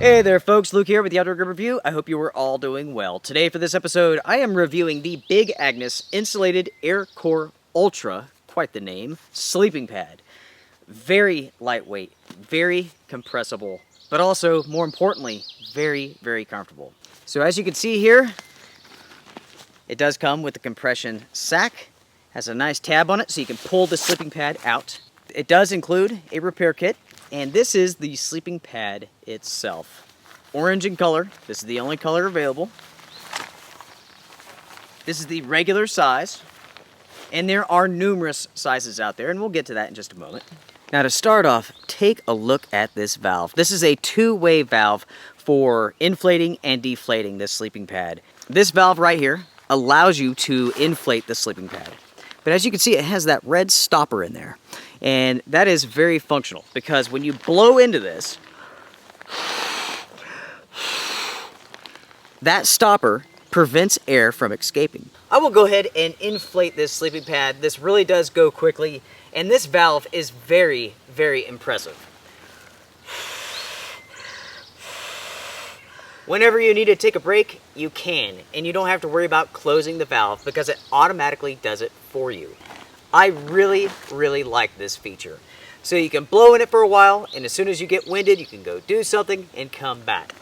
Hey there folks, Luke here with the Outdoor Grip Review. I hope you are all doing well. Today for this episode, I am reviewing the Big Agnes Insulated Air Core Ultra, quite the name, sleeping pad. Very lightweight, very compressible, but also, more importantly, very, very comfortable. So as you can see here, it does come with a compression sack. Has a nice tab on it so you can pull the sleeping pad out. It does include a repair kit. And this is the sleeping pad itself. Orange in color. This is the only color available. This is the regular size. And there are numerous sizes out there, and we'll get to that in just a moment. Now to start off, take a look at this valve. This is a two-way valve for inflating and deflating this sleeping pad. This valve right here allows you to inflate the sleeping pad. But as you can see, it has that red stopper in there. And that is very functional because when you blow into this, that stopper prevents air from escaping. I will go ahead and inflate this sleeping pad. This really does go quickly, and this valve is very, very impressive. Whenever you need to take a break, you can, and you don't have to worry about closing the valve because it automatically does it for you. I really, really like this feature. So you can blow in it for a while, and as soon as you get winded, you can go do something and come back.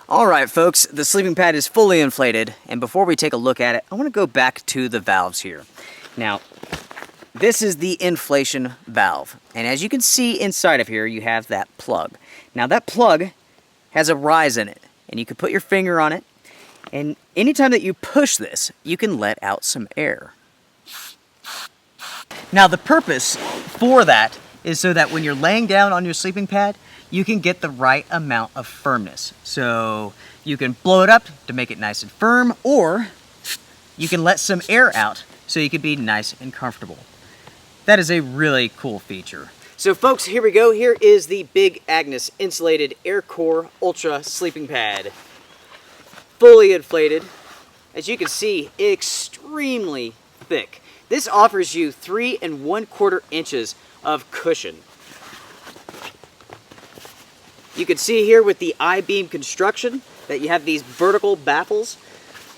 Alright folks, the sleeping pad is fully inflated, and before we take a look at it, I want to go back to the valves here. Now, this is the inflation valve, and as you can see inside of here, you have that plug. Now that plug has a rise in it, and you can put your finger on it, and anytime that you push this, you can let out some air. Now the purpose for that is so that when you're laying down on your sleeping pad, you can get the right amount of firmness. So you can blow it up to make it nice and firm, or you can let some air out so you can be nice and comfortable. That is a really cool feature. So folks, here we go. Here is the Big Agnes Insulated Air Core Ultra Sleeping Pad. Fully inflated. As you can see, extremely thick. This offers you 3 1/4 inches of cushion. You can see here with the I-Beam construction that you have these vertical baffles.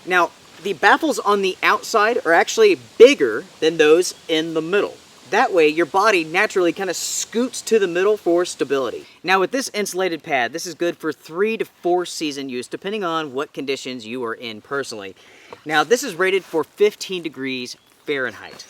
Now, the baffles on the outside are actually bigger than those in the middle. That way, your body naturally kind of scoots to the middle for stability. Now, with this insulated pad, this is good for 3 to 4 season use, depending on what conditions you are in personally. Now, this is rated for 15 degrees Fahrenheit.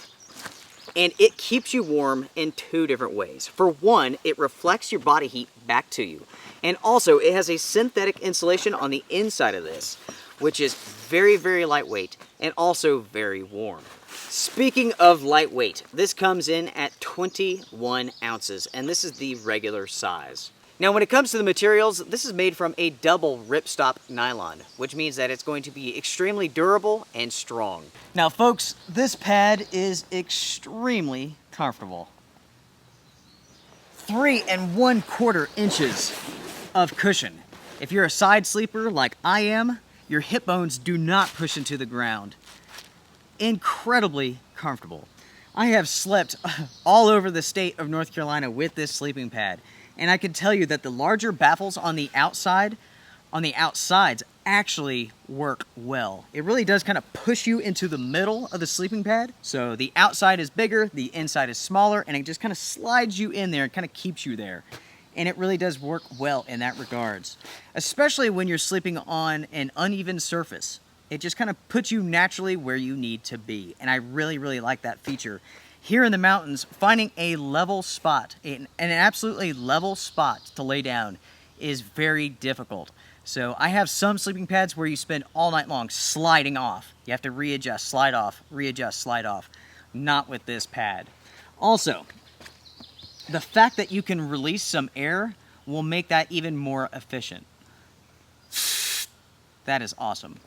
And it keeps you warm in 2 different ways. For one, it reflects your body heat back to you. And also, it has a synthetic insulation on the inside of this, which is very, very lightweight and also very warm. Speaking of lightweight, this comes in at 21 ounces, and this is the regular size. Now, when it comes to the materials, this is made from a double ripstop nylon, which means that it's going to be extremely durable and strong. Now, folks, this pad is extremely comfortable. 3 1/4 inches of cushion. If you're a side sleeper like I am, your hip bones do not push into the ground. Incredibly comfortable. I have slept all over the state of North Carolina with this sleeping pad, and I can tell you that the larger baffles on the outsides actually work well. It really does kind of push you into the middle of the sleeping pad. So the outside is bigger, the inside is smaller, and it just kind of slides you in there and kind of keeps you there. And it really does work well in that regards, especially when you're sleeping on an uneven surface. It just kind of puts you naturally where you need to be. And I really, really like that feature. Here in the mountains, finding a level spot, an absolutely level spot to lay down is very difficult. So I have some sleeping pads where you spend all night long sliding off. You have to readjust, slide off, readjust, slide off. Not with this pad. Also, the fact that you can release some air will make that even more efficient. That is awesome.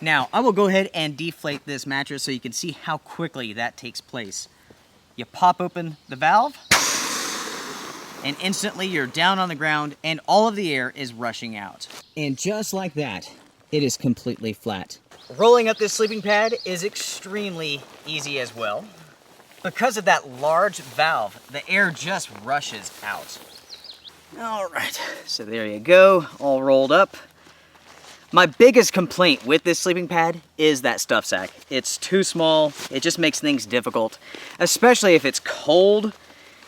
Now, I will go ahead and deflate this mattress so you can see how quickly that takes place. You pop open the valve, and instantly you're down on the ground and all of the air is rushing out. And just like that, it is completely flat. Rolling up this sleeping pad is extremely easy as well. Because of that large valve, the air just rushes out. All right, so there you go, all rolled up. My biggest complaint with this sleeping pad is that stuff sack. It's too small, it just makes things difficult, especially if it's cold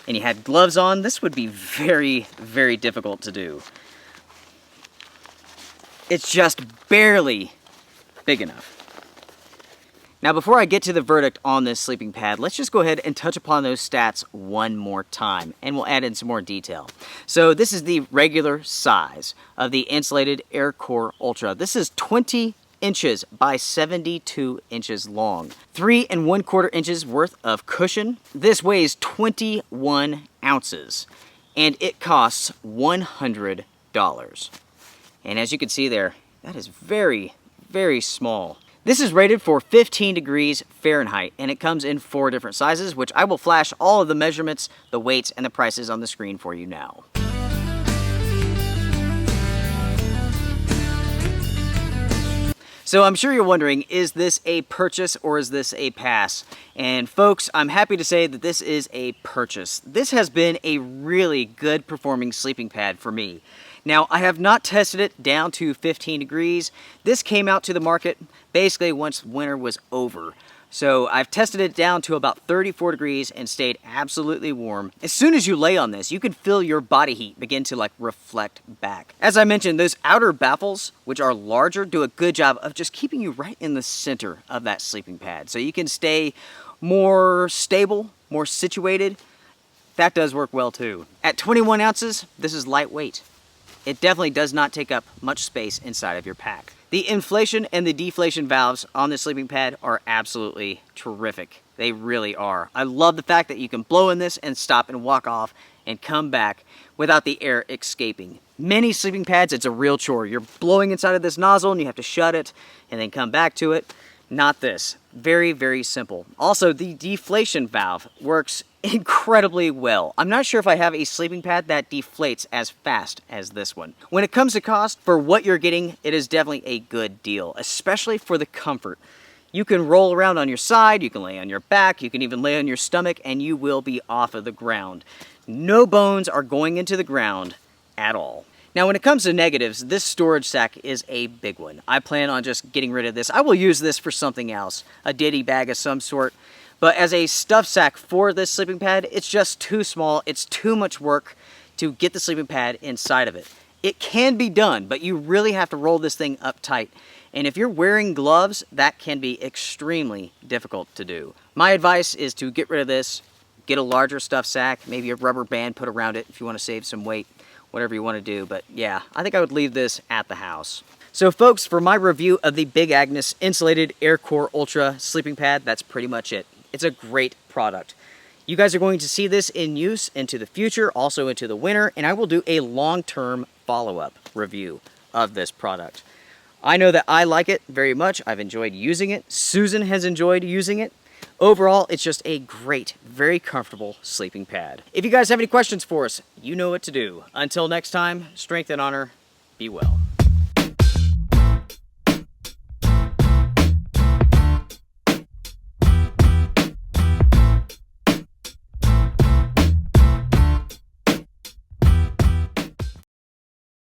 and you had gloves on. This would be very, very difficult to do. It's just barely big enough. Now, before I get to the verdict on this sleeping pad, let's just go ahead and touch upon those stats one more time, and we'll add in some more detail. So this is the regular size of the Insulated AirCore Ultra. This is 20 inches by 72 inches long. 3 1/4 inches worth of cushion. This weighs 21 ounces, and it costs $100. And as you can see there, that is very, very small. This is rated for 15 degrees Fahrenheit, and it comes in 4 different sizes, which I will flash all of the measurements, the weights, and the prices on the screen for you now. So I'm sure you're wondering, is this a purchase or is this a pass? And folks, I'm happy to say that this is a purchase. This has been a really good performing sleeping pad for me. Now, I have not tested it down to 15 degrees. This came out to the market basically once winter was over. So I've tested it down to about 34 degrees and stayed absolutely warm. As soon as you lay on this, you can feel your body heat begin to reflect back. As I mentioned, those outer baffles, which are larger, do a good job of just keeping you right in the center of that sleeping pad. So you can stay more stable, more situated. That does work well too. At 21 ounces, this is lightweight. It definitely does not take up much space inside of your pack. The inflation and the deflation valves on this sleeping pad are absolutely terrific. They really are. I love the fact that you can blow in this and stop and walk off and come back without the air escaping. Many sleeping pads, it's a real chore. You're blowing inside of this nozzle and you have to shut it and then come back to it. Not this. Very, very simple. Also, the deflation valve works incredibly well. I'm not sure if I have a sleeping pad that deflates as fast as this one. When it comes to cost, for what you're getting, it is definitely a good deal, especially for the comfort. You can roll around on your side, you can lay on your back, you can even lay on your stomach, and you will be off of the ground. No bones are going into the ground at all. Now, when it comes to negatives, this storage sack is a big one. I plan on just getting rid of this. I will use this for something else, a ditty bag of some sort. But as a stuff sack for this sleeping pad, it's just too small. It's too much work to get the sleeping pad inside of it. It can be done, but you really have to roll this thing up tight. And if you're wearing gloves, that can be extremely difficult to do. My advice is to get rid of this, get a larger stuff sack, maybe a rubber band put around it if you want to save some weight. Whatever you want to do, but yeah, I think I would leave this at the house. So folks, for my review of the Big Agnes Insulated AirCore Ultra sleeping pad, that's pretty much it. It's a great product. You guys are going to see this in use into the future, also into the winter, and I will do a long-term follow-up review of this product. I know that I like it very much. I've enjoyed using it. Susan has enjoyed using it. Overall, it's just a great, very comfortable sleeping pad. If you guys have any questions for us, you know what to do. Until next time, strength and honor, be well.